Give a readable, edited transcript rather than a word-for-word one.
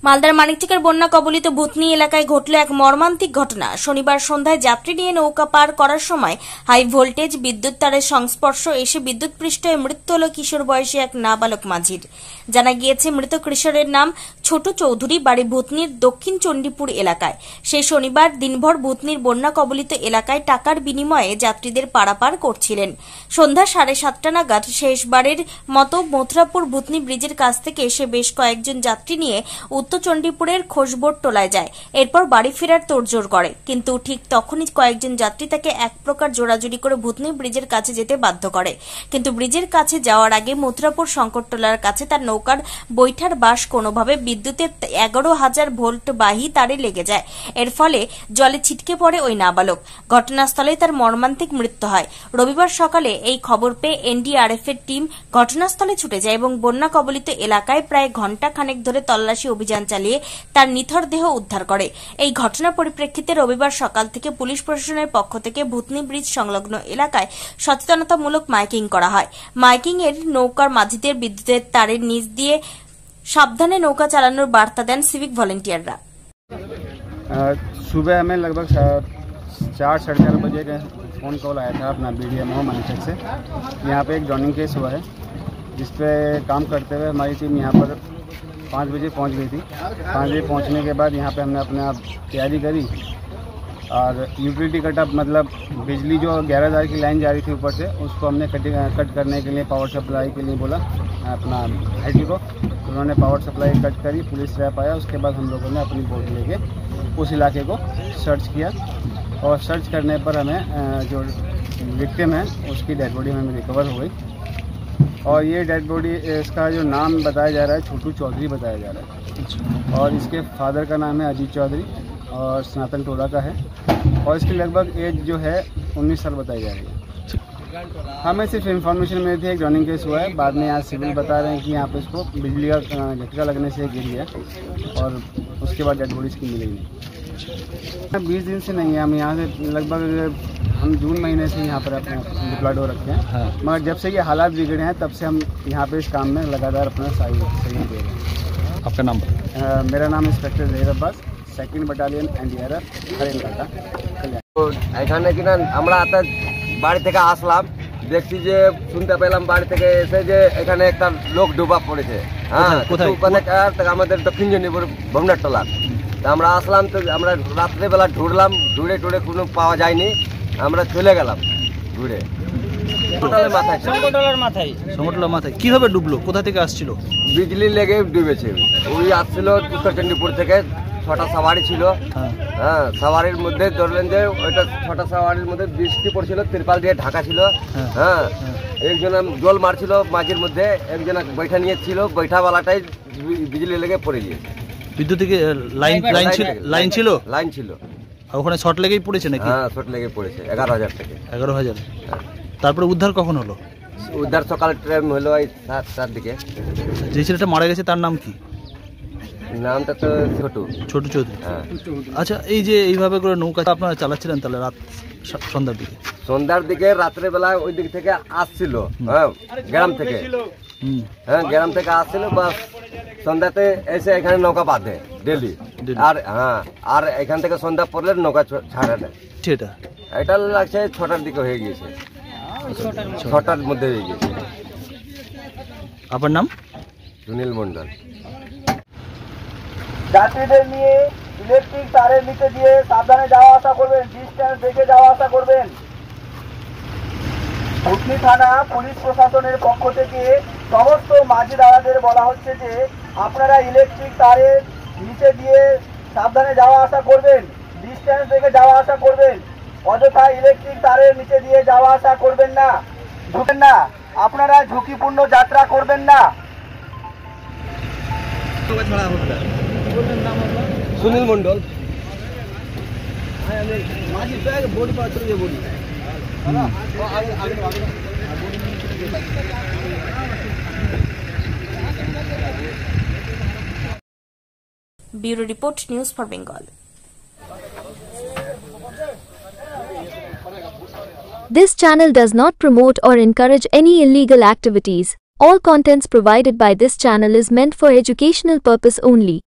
মালদার মানিকচকের বন্যা কবলিত ভূতনি এলাকায় ঘটল এক মর্মান্তিক ঘটনা। শনিবার সন্ধ্যায় যাত্রী নিয়ে নৌকা পার করার সময় হাই ভোল্টেজ বিদ্যুৎ তারের সংস্পর্শ এসে বিদ্যুৎপৃষ্ট হয়ে মৃত্যু হল কিশোর বয়সী এক নাবালক মাঝির। জানা গিয়েছে মৃত কিশোরের নাম ছোট চৌধুরী, বাড়ি ভূতনির দক্ষিণ চণ্ডীপুর এলাকায়। সেই শনিবার দিনভর ভূতনির বন্যা কবলিত এলাকায় টাকার বিনিময়ে যাত্রীদের পারাপার করছিলেন। সন্ধ্যা 7:30 নাগাদ শেষবারের মতো মথুরাপুর ভূতনি ব্রিজের কাছ থেকে এসে বেশ কয়েকজন যাত্রী নিয়ে উত্তর চণ্ডীপুরের খোসবোট টোলায় যায়। এরপর বাড়ি ফেরার তোড়জোড় করে, কিন্তু ঠিক তখনই কয়েকজন যাত্রী তাকে এক প্রকার জোড়াজুড়ি করে ভূতনি ব্রিজের কাছে যেতে বাধ্য করে। কিন্তু ব্রিজের কাছে যাওয়ার আগে মথুরাপুর শঙ্করটোলার কাছে তার নৌকার বৈঠার বাঁশ কোনোভাবে বিদ্যুতের 11,000 ভোল্ট বাহী তারে লেগে যায়। এর ফলে জলে ছিটকে পড়ে ওই নাবালক। ঘটনাস্থলেই তার মর্মান্তিক মৃত্যু হয়। রবিবার সকালে এই খবর পেয়ে এনডিআরএফ এর টিম ঘটনাস্থলে ছুটে যায় এবং বন্যা কবলিত এলাকায় প্রায় ঘণ্টা খানেক ধরে তল্লাশি অভিযান চালিয়ে তার নিথর দেহ উদ্ধার করে। এই ঘটনার পরিপ্রেক্ষিতে রবিবার সকাল থেকে পুলিশ প্রশাসনের পক্ষ থেকে ভূতনি ব্রিজ সংলগ্ন এলাকায় সচেতনতামূলক মাইকিং করা হয়। মাইকিং এর নৌকার মাঝিদের বিদ্যুতের তারের নিচ দিয়ে সাবধানে नौका चालानोर वार्ता दें सिविक वॉलंटियररा। सुबह हमें लगभग 4-4:30 बजे का फ़ोन कॉल आया था अपना BDMO मानिकचक से। यहाँ पे एक ड्रोनिंग केस हुआ है, जिस पे काम करते हुए हमारी टीम यहाँ पर 5 बजे पहुँच गई थी। 5 बजे पहुँचने के बाद यहाँ पे हमने अपने आप तैयारी करी और यूटिलिटी कटअप मतलब बिजली जो 11,000 की लाइन जा रही थी ऊपर से, उसको हमने कट करने के लिए पावर सप्लाई के लिए बोला अपना हाईटी को। उन्होंने पावर सप्लाई कट करी, पुलिस रैप आया। उसके बाद हम लोगों ने अपनी बोट लेके उस इलाके को सर्च किया और सर्च करने पर हमें जो विक्टिम है उसकी डेड बॉडी हमें रिकवर हो गई। और ये डेड बॉडी, इसका जो नाम बताया जा रहा है छोटू चौधरी बताया जा रहा है, और इसके फादर का नाम है अजीत चौधरी और सनातन टोला का है, और इसकी लगभग एज जो है 19 साल बताई जा रही है। हमें सिर्फ इन्फॉर्मेशन मिली थी एक ड्रोनिंग केस हुआ है। बाद में यहाँ सिविल बता रहे हैं कि यहाँ पे इसको बिजली का झटका लगने से गिर गया और उसके बाद डेड बॉडी इसकी मिली नहीं। 20 दिन से नहीं है, हम यहाँ से लगभग हम जून महीने से यहाँ पर अपने डिप्लॉयड हो रखे हैं। हाँ। मगर जब से ये हालात बिगड़े हैं तब से हम यहाँ पे इस काम में लगातार अपना सहयोग दे रहे हैं। आपका नाम? मेरा नाम inspector Zaheer Abbas, 2nd battalion NDRF Haryana. এখানে কিনা আমরা বাড়ি থেকে আসলাম, দেখছি যে শুনতে পেলাম বাড়ি থেকে এসে যে এখানে একটা লোক ডুবা পড়েছে। হ্যাঁ, আমাদের দক্ষিণ চণ্ডীপুর ভবনাট্টলা। আমরা আসলাম, তো আমরা রাত্রেবেলা ঢুড়লাম, ঢুড়ে কোনো পাওয়া যায়নি। আমরা চলে গেলাম ঘুরে সমতলার মাথায়। কিভাবে ডুবলো? কোথা থেকে আসছিল? বিজলি লেগে ডুবেছে। ওই আসছিল উত্তর চণ্ডীপুর থেকে, 6টা সাওয়ারি ছিল। হ্যাঁ, সাওয়ারির মধ্যে ধরলেন যে ওইটা 6টা সাওয়ারির মধ্যে বৃষ্টি পড়ছিল, তিরপাল দিয়ে ঢাকা ছিল। হ্যাঁ, একজন জল মারছিল মাঝের মধ্যে, একজন বৈঠা নিয়েছিল, বৈঠাওয়ালাটাই বিজলি লেগে পড়ে গিয়েছে। বিদ্যুৎ থেকে লাইন ছিল ওখানে শর্ট লেগেই পড়েছে নাকি? হ্যাঁ, শর্ট লেগে পড়েছে 11,000 থেকে। 11,000। তারপরে উদ্ধার কখন হলো? উদ্ধার সকাল টাইম হলো 7টার দিকে। যে ছেলেটা মারা গেছে তার নাম কি? নামটা তো ছোটু চৌধুরী। হ্যাঁ। আচ্ছা, এই যে এইভাবে করে নৌকা আপনারা চালাচ্ছিলেন তাহলে রাত সন্ধ্যার দিকে রাত্রেবেলা ওই দিক থেকে আসছিল। হ্যাঁ, গ্রাম থেকে। হ্যাঁ, গ্রাম থেকে আসছিল, বাস সন্ধ্যাতে এসে এখানে নৌকা বাঁধে ডেলি। আর হ্যাঁ, আর এখান থেকে সন্ধ্যা পড়লে নৌকা ছাড়া দেয়। এটা লাগছে 6টার দিকে হয়ে গিয়েছে, 6টার মধ্যে হয়ে গিয়েছে। আপনার নাম? সুনীল মন্ডল। যাত্রীদের নিয়ে ইলেকট্রিক তারের নিচে দিয়ে সাবধানে যাওয়া আসা করবেন, ডিস্টেন্স দেখে যাওয়া আসা করবেন। ভূতনি থানা পুলিশ প্রশাসনের পক্ষ থেকে সমস্ত মাঝি দাদাদের বলা হচ্ছে যে আপনারা ইলেকট্রিক তারের নিচে দিয়ে সাবধানে যাওয়া আসা করবেন, ডিস্টেন্স দেখে যাওয়া আসা করবেন। অযথা ইলেকট্রিক তারের নিচে দিয়ে যাওয়া আসা করবেন না, ঢুকেন না। আপনারা ঝুঁকিপূর্ণ যাত্রা করবেন না। Sunil Mondal. Bureau report, news for Bengal. This channel does not promote or encourage any illegal activities. All contents provided by this channel is meant for educational purpose only.